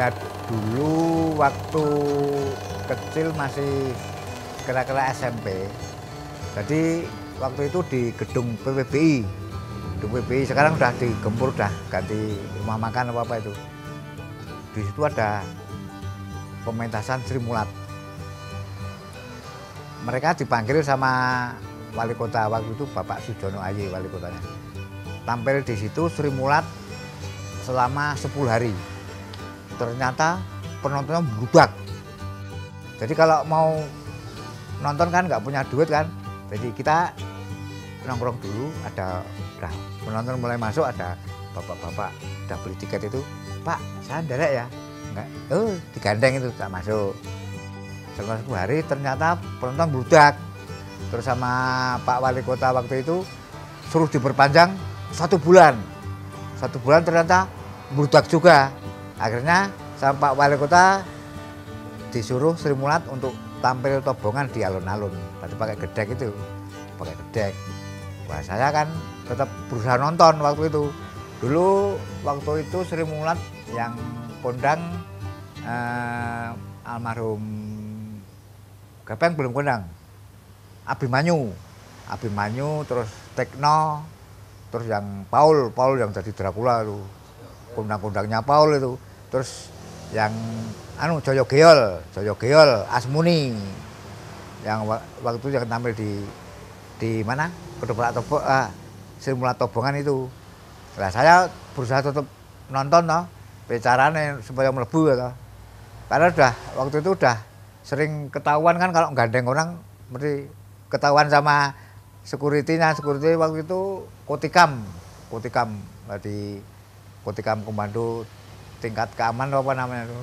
Ya dulu waktu kecil masih kira-kira SMP. Jadi waktu itu di gedung PWBI. Gedung PWBI sekarang udah digempur, udah ganti rumah makan apa itu. Di situ ada pementasan Sri Mulat. Mereka dipanggil sama wali kota waktu itu Bapak Sujono Aye, wali kotanya. Tampil di situ Sri Mulat selama 10 hari. Ternyata penontonnya berubah. Jadi kalau mau nonton kan nggak punya duit kan, jadi kita nongkrong dulu, ada udah penonton mulai masuk, ada bapak-bapak udah beli tiket itu, Pak saya nderek ya, enggak, digandeng itu tak masuk. Selama 10 hari ternyata penonton bludak. Terus sama Pak Wali Kota waktu itu suruh diperpanjang 1 bulan. 1 bulan ternyata bludak juga. Akhirnya sama Pak Wali Kota disuruh Sri Mulat untuk tampil tobongan di alun-alun. Tadi pakai gedek itu, pakai gedek. Wah saya kan tetap berusaha nonton waktu itu. Dulu waktu itu Sri Mulat yang kondang almarhum Gepeng belum kondang. Abimanyu, terus Tekno, terus yang Paul yang jadi Dracula itu, kondang-kondangnya Paul itu. Terus yang Joyo Geol, Asmuni, yang waktu itu yang tampil di mana? Kedoprak Tobok, Sri Mulat Tobongan itu. Nah, saya berusaha tetap nonton toh, bicaranya supaya melebu ya toh. Karena waktu itu udah sering ketahuan kan kalau gandeng orang mesti ketahuan sama security waktu itu Kotikam di Kotikam Komando tingkat keamanan apa namanya itu,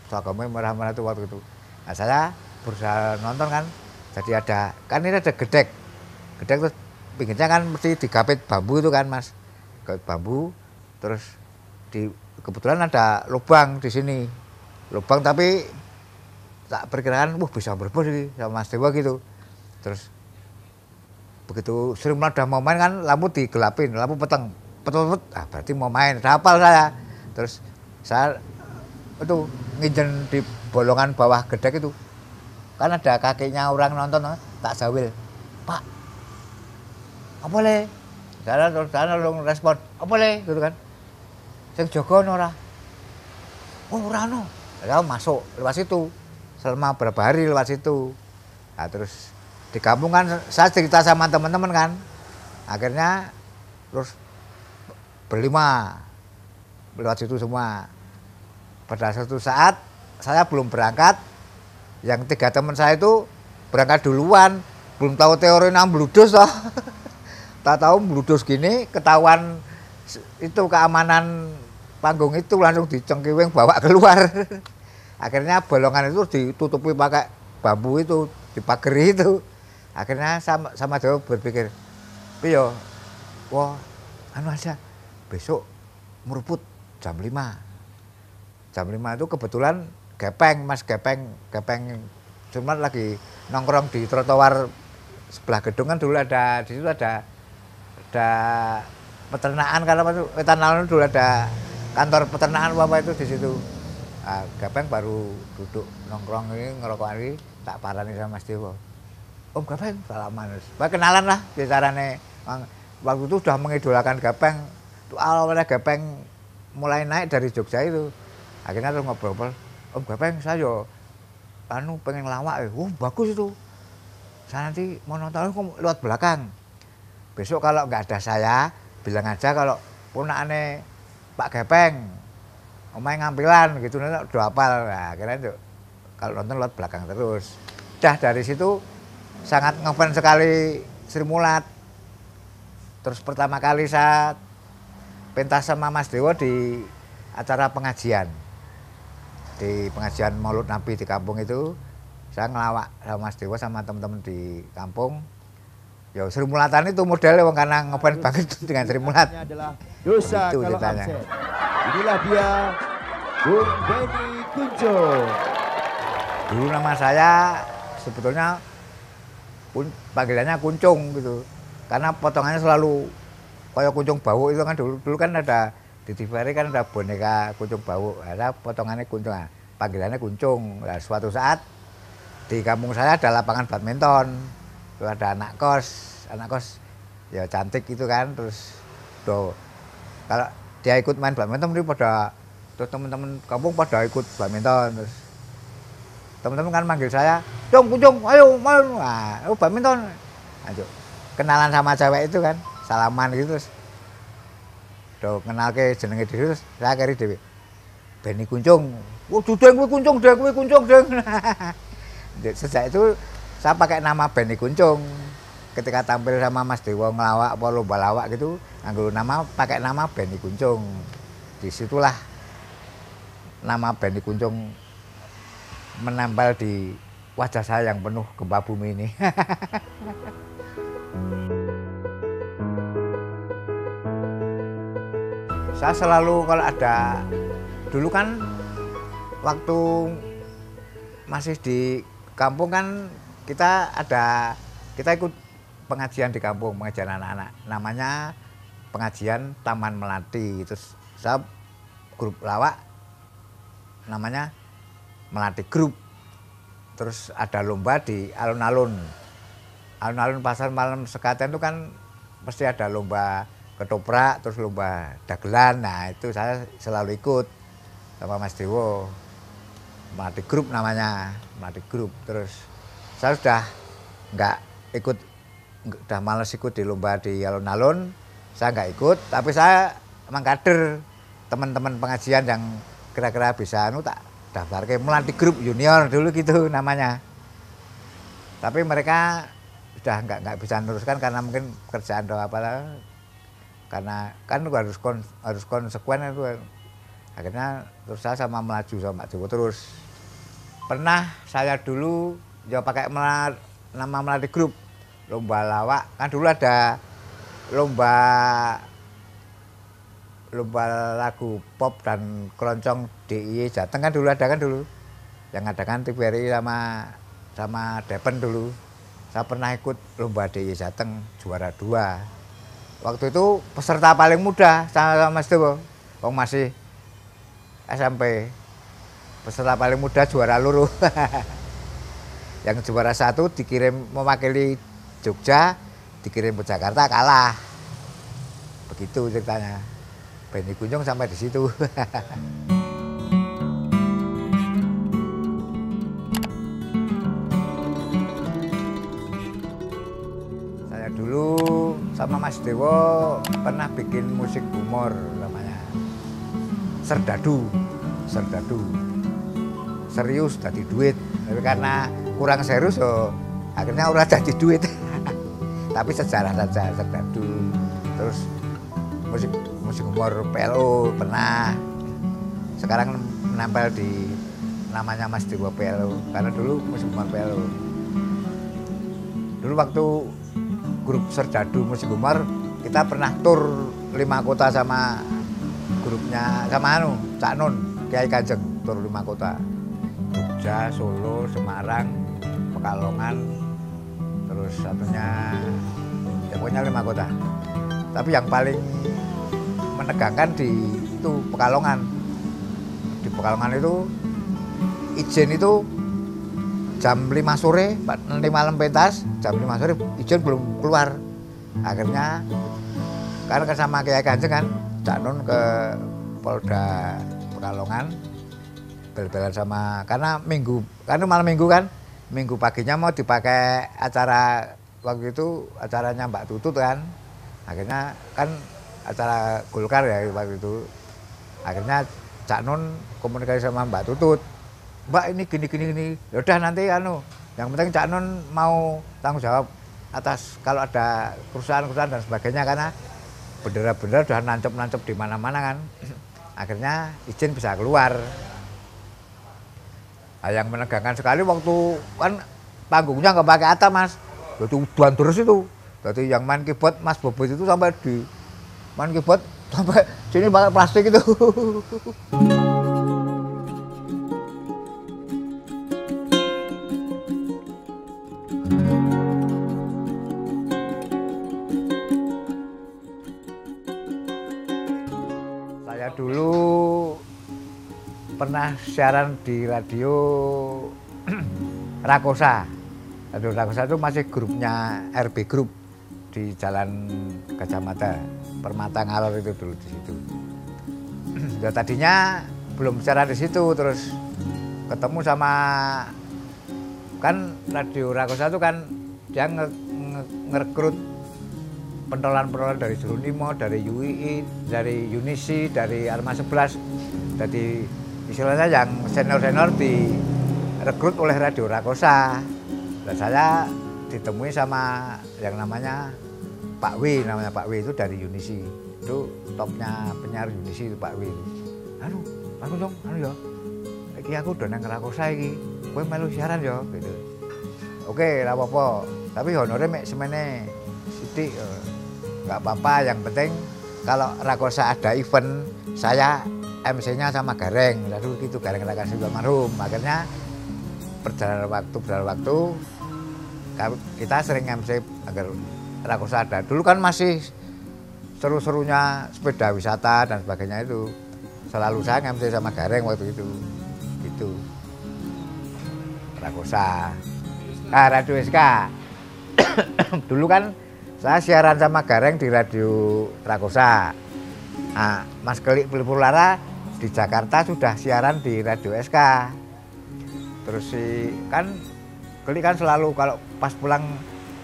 seragamnya merah-merah itu waktu itu. Nah saya berusaha nonton kan, jadi kan ini ada gedek terus pinggirnya kan mesti digapit bambu itu kan mas, gapit bambu, terus kebetulan ada lubang di sini, lubang tapi tak perkirakan bisa berbos sih sama Mas Dewa gitu. Terus begitu Sri Mulat udah mau main kan lampu digelapin, lampu peteng, berarti mau main, hafal saya. Terus saya itu nginjen di bolongan bawah gedek itu, kan ada kakinya orang nonton, tak sawil, Pak, apa boleh? Saya langsung respon, apa boleh? Gitu kan, sing jaga ora, ora no, saya masuk lewat situ, selama berapa hari lewat situ. Nah, terus di kampung kan saya cerita sama teman-teman kan, akhirnya terus berlima lewat situ semua. Pada suatu saat saya belum berangkat, yang 3 teman saya itu berangkat duluan, belum tahu teori nang bludus toh. Tak tahu bludus gini, ketahuan itu keamanan panggung itu langsung dicengkiwing bawa keluar. Akhirnya bolongan itu ditutupi pakai bambu itu, dipageri itu. Akhirnya sama Dewa berpikir, piyo, wah, aja, besok meruput jam 5. Jam 5 itu kebetulan Mas Gepeng cuma lagi nongkrong di trotoar sebelah gedung kan, dulu di situ ada peternakan, kalau Wetan dulu ada kantor peternakan apa itu di situ. Nah, Gepeng baru duduk nongkrong ini ngerokok ini, tak parani sama Mas Dewa. Om Gepeng salaman, kenalan lah bicaranya. Waktu itu sudah mengidolakan Gepeng. Awalnya Gepeng mulai naik dari Jogja itu. Akhirnya terus ngobrol, Om Gepeng saya pengen lawak, bagus itu. Saya nanti mau nonton lewat belakang. Besok kalau nggak ada saya, bilang aja kalau punakane Pak Gepeng, omae ngampilan gitu, nanti udah hafal. Nah, akhirnya itu kalau nonton lewat belakang terus. Udah dari situ sangat ngefans sekali Sri Mulat. Terus pertama kali saya pentas sama Mas Dewa di acara pengajian. Di pengajian Maulud Nabi di kampung itu, saya ngelawak sama Mas Dewa sama teman-teman di kampung. Ya Sri Mulatan itu modelnya karena ngefans banget dengan Sri Mulat. Adalah dosa itu kalau ceritanya. absen. Inilah dia Bung Benny Kunco. Dulu nama saya sebetulnya panggilannya Kuncung gitu. Karena potongannya selalu kayak kuncung bau itu kan, dulu kan ada Di TVRI kan ada boneka kuncung bau, ada potongannya kuncung, panggilannya kuncung. Nah, suatu saat di kampung saya ada lapangan badminton, itu ada anak kos ya cantik gitu kan, terus tuh kalau dia ikut main badminton dia pada, terus teman-teman kampung pada ikut badminton, terus teman-teman kan manggil saya, kuncung, ayo main, wah, badminton, ayo kenalan sama cewek itu kan, salaman gitu, terus do kenal ke jenenge dhewe, terus saya kari dhewe. Beni kuncung. Oh, dudeng kuwi kuncung, deng. Sejak itu saya pakai nama Beni Kuncung. Ketika tampil sama Mas Dewo ngelawak apa lomba lawak gitu, nganggo nama pakai nama Beni Kuncung. Disitulah nama Beni Kuncung menempel di wajah saya yang penuh gempa bumi ini. Saya selalu kalau ada, dulu kan waktu masih di kampung kan kita ikut pengajian di kampung, pengajian anak-anak, namanya pengajian Taman Melati. Terus saya grup lawak namanya Melati Grup. Terus ada lomba di alun-alun pasar malam sekaten itu kan pasti ada lomba ketoprak, terus lomba dagelan. Nah itu saya selalu ikut sama Mas Dewo. Melati Grup namanya, Melati Grup. Terus saya sudah udah males ikut di lomba di alun-alun, saya nggak ikut. Tapi saya emang kader teman-teman pengajian yang kira-kira bisa tak daftar ke Melati Grup Junior dulu gitu namanya. Tapi mereka sudah nggak bisa meneruskan karena mungkin pekerjaan atau apalah. Karena kan harus konsekuen itu. Akhirnya terus saya sama melaju sama Pak Dewo terus. Pernah saya dulu ya pakai nama Melati Grup, lomba lawak. Kan dulu ada lomba lagu pop dan keroncong DIY Jateng kan dulu ada kan dulu. Yang ada kan TVRI sama Depen dulu. Saya pernah ikut lomba DIY Jateng juara 2. Waktu itu peserta paling muda sama Mas Dewo, masih SMP. Peserta paling muda juara luruh. Yang juara 1 dikirim mewakili Jogja, dikirim ke Jakarta kalah. Begitu ceritanya. Beni Kuncung sampai di situ. Saya dulu sama Mas Dewo pernah bikin musik humor namanya Serdadu. Serius jadi duit, tapi karena kurang serius so akhirnya ora jadi duit. Tapi sejarah saja Serdadu. Terus musik humor PLO pernah. Sekarang menempel di namanya Mas Dewo PLO karena dulu musik humor PLO. Dulu waktu grup Serdadu musik humor kita pernah tur 5 kota sama grupnya sama Cak Nun Kiai Kanjeng, tur 5 kota. Jogja, Solo, Semarang, Pekalongan, terus satunya ya pokoknya 5 kota. Tapi yang paling menegangkan di itu Pekalongan. Di Pekalongan itu izin itu jam 5 sore, nanti malam pentas, jam 5 sore izin belum keluar. Akhirnya karena sama Kiai Kanjeng kan, Cak Nun ke Polda Pekalongan, bel-belan sama, karena malam minggu kan, minggu paginya mau dipakai acara, waktu itu acaranya Mbak Tutut kan. Akhirnya kan acara Golkar ya waktu itu. Akhirnya Cak Nun komunikasi sama Mbak Tutut. Mbak ini gini. Ya udah nanti yang penting Cak Nun mau tanggung jawab atas kalau ada kerusuhan dan sebagainya, karena bendera-bendera udah nancep di mana-mana kan. Akhirnya izin bisa keluar. Nah, yang menegangkan sekali waktu kan panggungnya nggak pakai atap Mas, jadi udan terus itu. Jadi yang main keyboard Mas Bobot itu sampai di main keyboard sampai sini pakai plastik itu. Saya dulu pernah siaran di radio Rakosa. Radio Rakosa itu masih grupnya RB Group di Jalan Gajah Mada, Permata Ngalor itu dulu di situ. Ya tadinya belum siaran di situ, terus ketemu sama kan Radio Rakosa itu kan dia ngerekrut pentolan-pentolan dari Jeronimo, dari UII, dari Unisi, dari Arma 11. Jadi istilahnya yang senior-senior direkrut oleh Radio Rakosa. Dan saya ditemui sama yang namanya Pak W, namanya Pak W itu dari Unisi. Itu topnya penyiar Unisi itu Pak W. Anu dong, ya. Iki aku udah nang Rakosa iki. Kowe melu siaran ya gitu. Oke, ora apa-apa. Tapi honore mek semene sithik. Enggak apa-apa, yang penting kalau Rakosa ada event, saya MC-nya sama Gareng. Lalu gitu Gareng Rakasi almarhum. Akhirnya berjalan waktu kita sering MC agar Rakosa ada. Dulu kan masih seru-serunya sepeda wisata dan sebagainya itu. Selalu saya MC sama Gareng waktu itu. Gitu. Rakosa. Radio SK. Dulu kan saya siaran sama Gareng di Radio Rakosa. Nah, Mas Kelik Pulpulara di Jakarta sudah siaran di Radio SK. Terus kan Kelik kan selalu kalau pas pulang,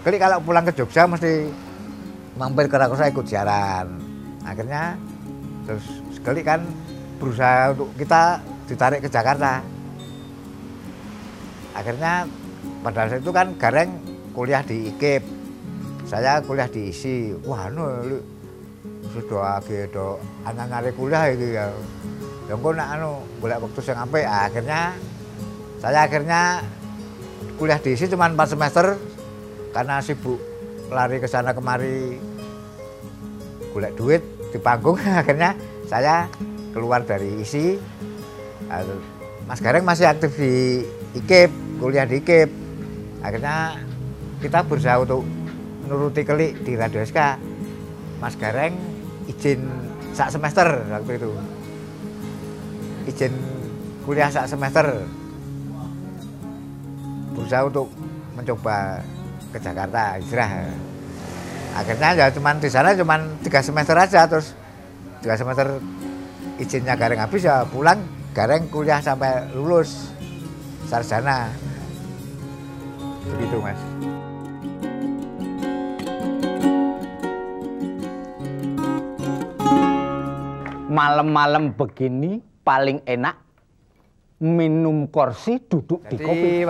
Kelik kalau pulang ke Jogja mesti mampir ke Rakosa ikut siaran. Akhirnya terus Kelik kan berusaha untuk kita ditarik ke Jakarta. Akhirnya pada saat itu kan Gareng kuliah di IKIP, saya kuliah di ISI. Wah, sudah do anak-anak kuliah iki ya. Ya engko nak golek waktu sing apik. Saya akhirnya kuliah di ISI cuma 4 semester karena sibuk lari ke sana kemari golek duit di panggung. Akhirnya saya keluar dari ISI. Mas Gareng masih aktif di IKIP, kuliah di IKIP. Akhirnya kita berusaha untuk nuruti Kelik di Radio SK. Mas Gareng izin sak semester waktu itu. Izin kuliah sak semester. Berusaha untuk mencoba ke Jakarta, hijrah. Akhirnya ya cuman di sana cuman 3 semester aja, terus 3 semester izinnya Gareng habis ya pulang. Gareng kuliah sampai lulus sarjana. Begitu, Mas. Malam-malam begini paling enak minum kursi duduk di kopi.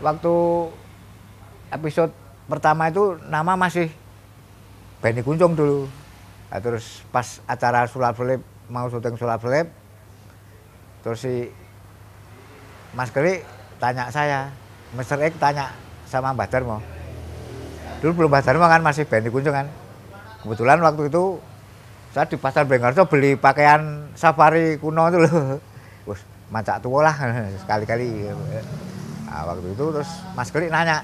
Waktu episode pertama itu nama masih Benny Kuncung dulu. Nah, terus pas acara sulap selip, mau syuting sulap selip, terus si Mas Kelik tanya saya, Mr. X tanya sama Mbah Darmo. Dulu belum Mbah Darmo kan, masih Benny Kuncung kan. Kebetulan waktu itu saya di Pasar Bengkarso beli pakaian safari kuno itu loh. Wes macak tua lah sekali-kali. Nah, waktu itu terus Mas Kelik nanya,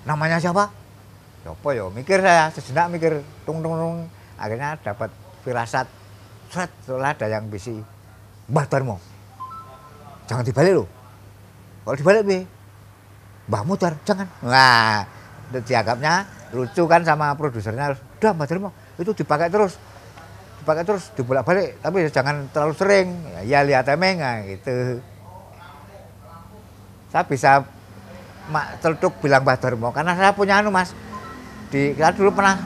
namanya siapa? Siapa ya? Mikir saya, sejenak mikir, tung. Akhirnya dapat firasat, setelah ada yang bisi, Mbah Darmo, jangan dibalik loh. Kalau dibalik be, Mbah Mutar, jangan. Nah, dianggapnya lucu kan sama produsernya. Udah Mbah Darmo, itu dipakai terus dibolak-balik, tapi jangan terlalu sering. Ya lihat emeng gitu. Saya bisa celduk bilang Mbah Darmo karena saya punya Mas. Kita dulu pernah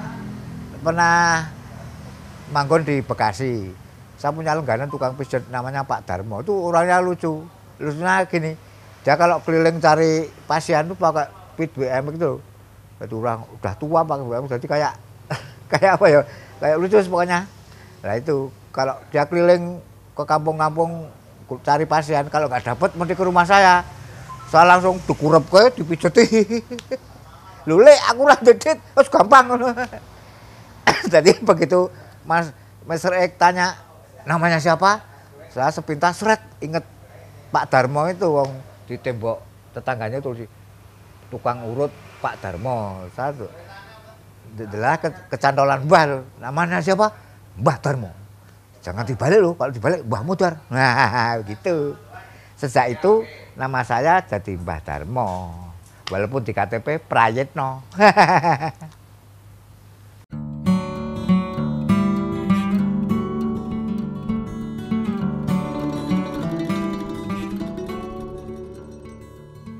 manggon di Bekasi. Saya punya langganan tukang pijat namanya Pak Darmo. Itu orangnya lucu. Lucunya gini, dia kalau keliling cari pasien tuh pakai pit BM gitu. Itu orang udah tua pakai BM, jadi kayak apa ya? Kayak lucu pokoknya. Nah itu kalau dia keliling ke kampung-kampung cari pasien, kalau nggak dapat mesti ke rumah saya langsung dikurep ke dipijeti. Lule aku lah dedit, terus gampang. Jadi begitu Mr. X tanya namanya siapa, saya sepintas seret inget Pak Darmo itu, wong di tembok tetangganya tuh tukang urut Pak Darmo. Saya tuh adalah kecantolan Mbah, namanya siapa? Mbah Darmo. Jangan dibalik loh, kalau dibalik Mbah Mudar. Nah, gitu. Sejak itu nama saya jadi Mbah Darmo. Walaupun di KTP Prayitno.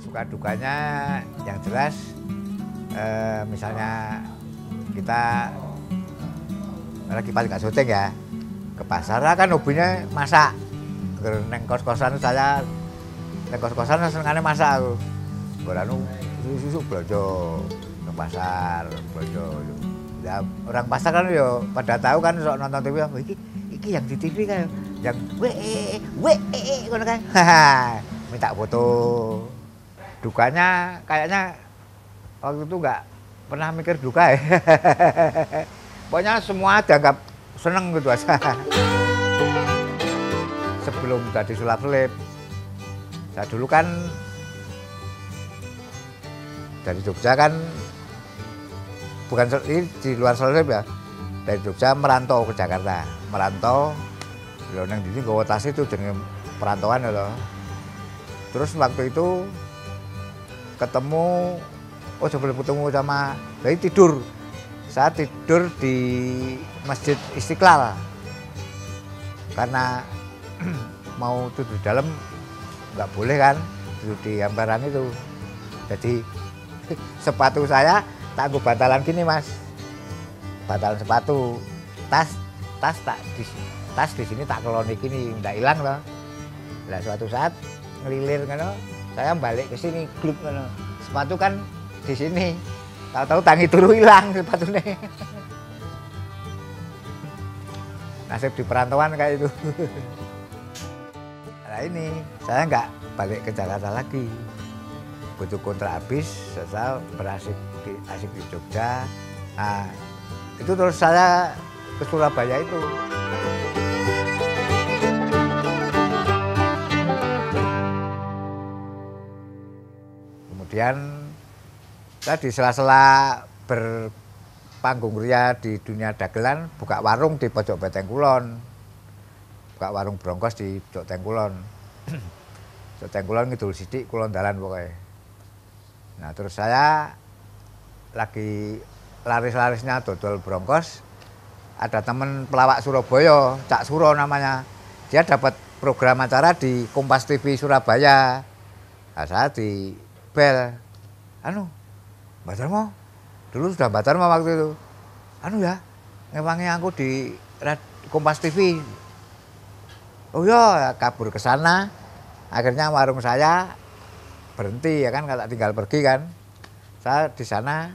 Suka dukanya yang jelas, misalnya kita lagi pas nggak syuting ya, ke pasar kan hobinya masak. Neng kos-kosan saya, neng kos-kosan senengane masak aku. Beranu susu belanja ke pasar, belanja. Ya, orang pasar kan yo pada tahu kan sok nonton TV, oh, iki yang di TV kan yang ngono kan. Minta foto. Dukanya kayaknya waktu itu nggak pernah mikir duka ya. Pokoknya semua dianggap seneng gitu aja. Sebelum jadi sulap-selip, saya dulu kan dari Jogja kan, bukan ini di luar sulap ya, dari Jogja merantau ke Jakarta. Merantau, lo neng di sini tas itu jenenge perantauan ya loh. Terus waktu itu ketemu, sebelum ketemu sama, jadi tidur. Saya tidur di Masjid Istiqlal. Karena mau tidur di dalam nggak boleh kan, tidur di hamparan itu. Jadi sepatu saya tak aku bantalan gini mas, bantalan sepatu. Tas di sini tak keloni gini, nggak hilang loh. Nah suatu saat ngelilir kan, saya balik ke sini, klub kan, sepatu kan di sini. Tahu-tahu tangi turu hilang sepatunya. Nasib di perantauan kayak itu. Nah ini saya nggak balik ke Jakarta lagi. Begitu kontrak habis, saya berasik di Jogja. Nah itu terus saya ke Surabaya itu. Kemudian saya di sela-sela berpanggung ria di dunia dagelan, buka warung di pojok Beteng Kulon. Buka warung brongkos di pojok Beteng Kulon. Beteng Kulon ngidul sidik, kulon dalan pokoknya. Nah terus saya lagi laris-larisnya dodol brongkos, ada temen pelawak Surabaya, Cak Suro namanya. Dia dapat program acara di Kompas TV Surabaya. Nah, saya di bel, Mbak Darmo, dulu sudah Mbak Darmo waktu itu. Ya, ngewangi aku di Kompas TV. Oh ya, kabur ke sana. Akhirnya warung saya berhenti ya kan, kalau tinggal pergi kan. Saya di sana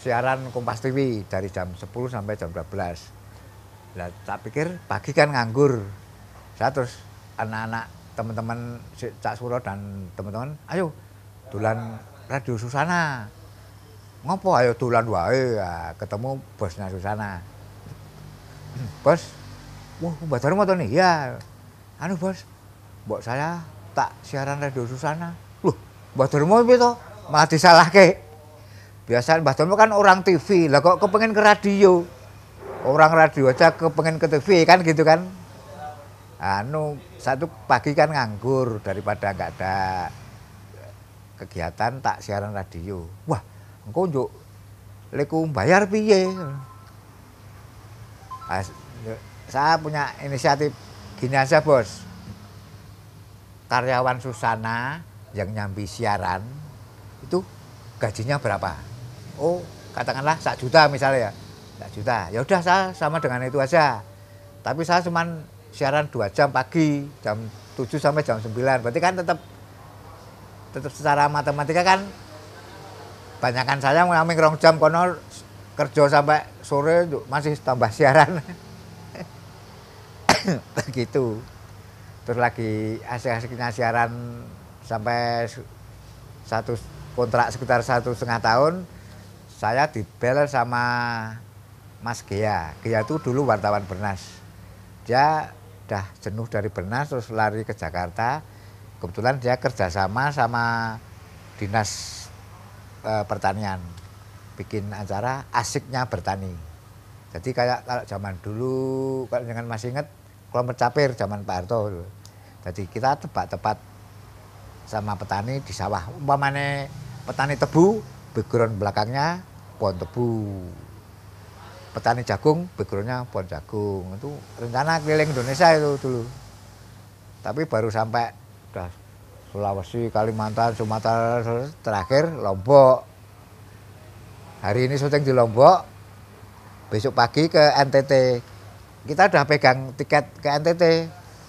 siaran Kompas TV dari jam 10 sampai jam 12. Lah, tak pikir pagi kan nganggur. Saya terus anak-anak teman-teman Cak Suro dan teman-teman, ayo dolan Radio Susana. Ngopo ayo dolan wae, ya, ketemu bosnya Susana. Bos, wah Mbak Darmo to nih? Ya. Bos, mbok saya tak siaran Radio Susana. Loh, Mbak Darmo piye to? Malah disalahke. Biasa Mbak Darmo kan orang TV, lah kok kepengen ke radio. Orang radio aja kepengen ke TV kan gitu kan. Satu pagi kan nganggur daripada nggak ada kegiatan tak siaran radio. Wah, engko njuk leku bayar piye? Saya punya inisiatif gini aja bos. Karyawan Susana yang nyambi siaran itu gajinya berapa? Oh, katakanlah 1 juta misalnya ya. 1 juta. Ya udah saya sama dengan itu aja. Tapi saya cuman siaran 2 jam pagi, jam 7 sampai jam 9. Berarti kan tetap secara matematika kan banyakan saya ngaming 2 jam kono kerja sampai sore masih tambah siaran. Begitu. Terus lagi asik-asiknya siaran sampai satu kontrak sekitar 1,5 tahun, saya dibel sama Mas Gea. Gea itu dulu wartawan Bernas. Dia udah jenuh dari Bernas terus lari ke Jakarta. Kebetulan dia kerjasama sama dinas pertanian, bikin acara asiknya bertani. Jadi kayak kalau zaman dulu, kalau jangan masih ingat, kelompok capir zaman Pak Harto. Jadi kita tepat sama petani di sawah. Umpamane petani tebu, background belakangnya pohon tebu. Petani jagung, backgroundnya pohon jagung. Itu rencana keliling Indonesia itu dulu. Tapi baru sampai udah Sulawesi, Kalimantan, Sumatera, terakhir Lombok. Hari ini syuting di Lombok, besok pagi ke NTT. Kita udah pegang tiket ke NTT.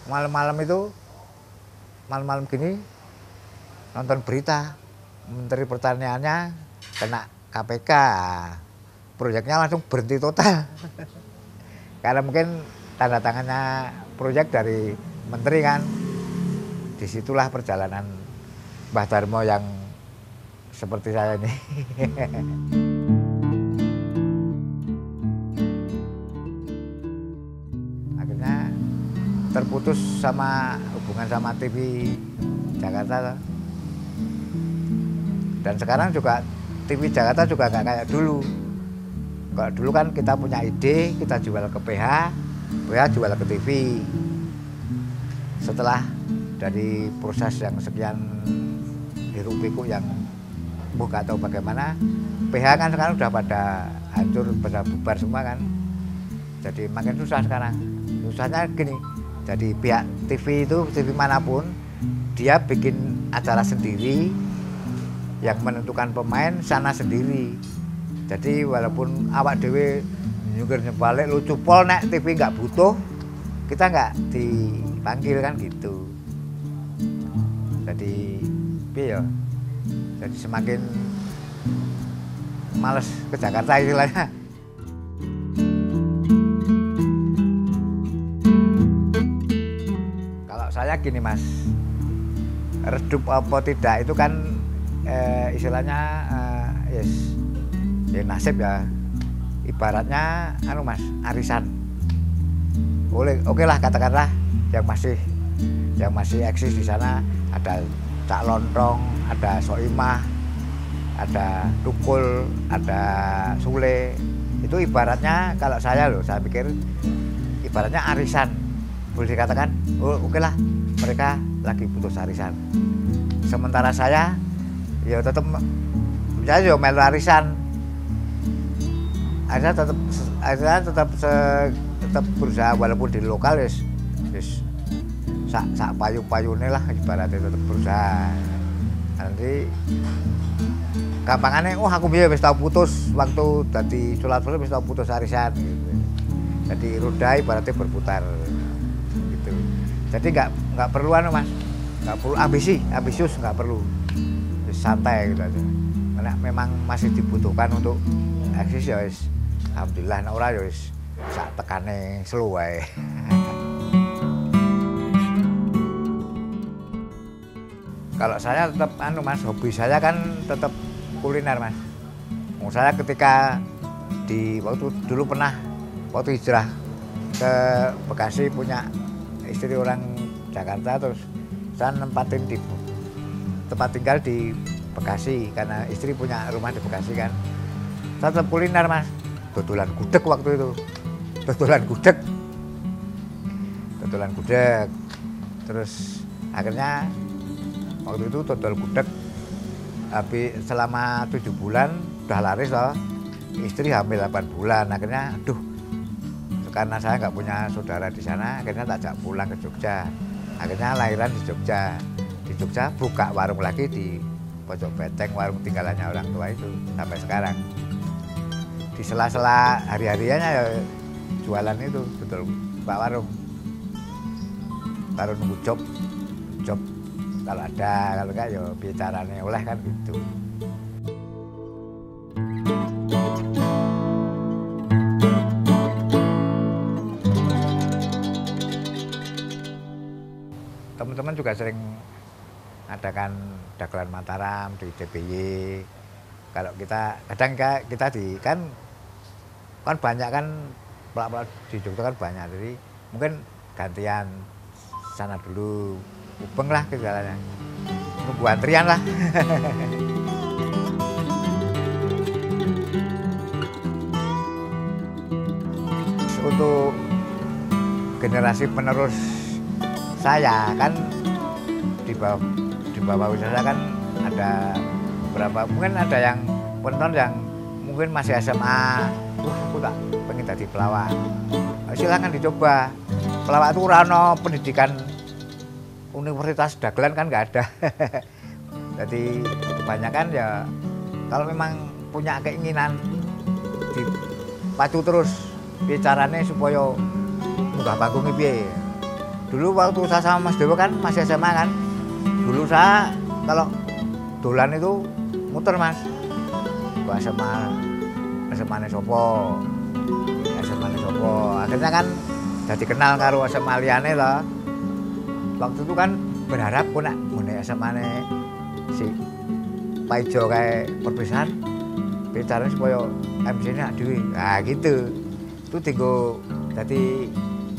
Malam-malam itu, malam-malam gini, nonton berita. Menteri Pertaniannya kena KPK. Proyeknya langsung berhenti total. Karena mungkin tanda tangannya proyek dari menteri kan. Disitulah perjalanan Mbah Darmo yang seperti saya ini. Akhirnya terputus sama hubungan sama TV Jakarta. Dan sekarang juga TV Jakarta juga nggak kayak dulu. Kalau dulu kan kita punya ide, kita jual ke PH, PH jual ke TV. Setelah dari proses yang sekian hiruk pikuk yang nggak tahu bagaimana, PH kan sekarang udah pada hancur, pada bubar semua kan. Jadi makin susah sekarang. Susahnya gini, jadi pihak TV itu, TV manapun, dia bikin acara sendiri, yang menentukan pemain sana sendiri. Jadi walaupun awak dewe nyungkir nyebalik lucu pol, nek TV nggak butuh, kita nggak dipanggil kan gitu. Jadi ya, jadi semakin males ke Jakarta istilahnya. Kalau saya gini Mas, redup apa tidak itu kan istilahnya yes, ya nasib ya. Ibaratnya anu Mas, arisan. Oke lah katakanlah yang masih eksis di sana ada Cak Lontong, ada Soimah, ada Tukul, ada Sule. Itu ibaratnya kalau saya pikir ibaratnya arisan. Boleh dikatakan, oke lah mereka lagi putus arisan. Sementara saya ya tetap melu arisan. Akhirnya tetap berusaha walaupun di lokal sak payu-payune lah ibaratnya tetap berusaha. Nanti gampangannya aku biar wis tau putus waktu dadi Sulawesi wis tau putus arisan gitu. Jadi roda ibaratnya berputar gitu. Jadi nggak perlu anu Mas, nggak perlu ambisius nggak perlu, santai gitu aja. Karena memang masih dibutuhkan untuk eksis ya wis. Alhamdulillah nek ora ya wis sak tekane slow wae. Kalau saya tetap anu Mas, hobi saya kan tetap kuliner Mas. Saya ketika waktu dulu pernah waktu hijrah ke Bekasi punya istri orang Jakarta, terus saya nempatin di tempat tinggal di Bekasi karena istri punya rumah di Bekasi kan. Saya tetap kuliner Mas, dodolan gudeg waktu itu, dodolan gudeg. Terus akhirnya waktu itu dodol gudeg habis selama 7 bulan udah laris loh. Istri hamil 8 bulan. Akhirnya karena saya nggak punya saudara di sana, akhirnya tak ajak pulang ke Jogja. Akhirnya lahiran di Jogja. Di Jogja buka warung lagi di Pojok Beteng, warung tinggalannya orang tua itu sampai sekarang. Di sela-sela hari-hariannya ya jualan itu, betul buka warung. Baru nunggu job kalau ada, kalau enggak ya bicaranya oleh kan gitu. Teman-teman juga sering adakan dagelan Mataram di DBY. Kalau kadang kita kan banyak kan pelak-pelak di Jogja kan banyak, jadi mungkin gantian sana dulu, ubeng lah ke jalannya, nunggu antrian lah. untuk generasi penerus saya kan di bawah usaha kan ada beberapa, mungkin ada yang penonton yang mungkin masih SMA, aku tak pengen jadi pelawak. Silakan dicoba. Pelawak itu rano pendidikan Universitas Dagelan kan nggak ada. Jadi kebanyakan ya kalau memang punya keinginan dipacu terus bicaranya supaya munggah panggungnya piye. Dulu waktu saya sama Mas Dewa kan masih SMA kan. Dulu saya kalau dolan itu muter Mas. Ke SMA sopo. Akhirnya kan jadi kenal karo SMA liyane lah. Waktu itu kan berharap kok nak ngene SMA si Pak Ijo kayak perpisahan bicaranya supaya MC-nya dhewe. Nah gitu. Itu tinggo dadi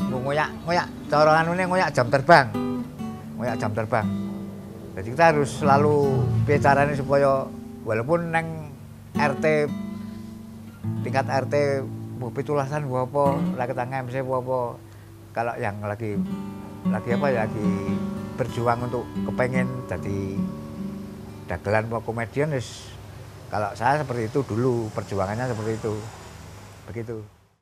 ngoyak cara anune ngoyak jam terbang. Ngoyak jam terbang. Jadi kita harus selalu bicaranya supaya walaupun neng RT tingkat RT mau pitulasan apa, lagi tangga MC apa, kalau yang lagi berjuang untuk kepengen jadi dagelan apa komedian, kalau saya seperti itu dulu perjuangannya seperti itu, begitu.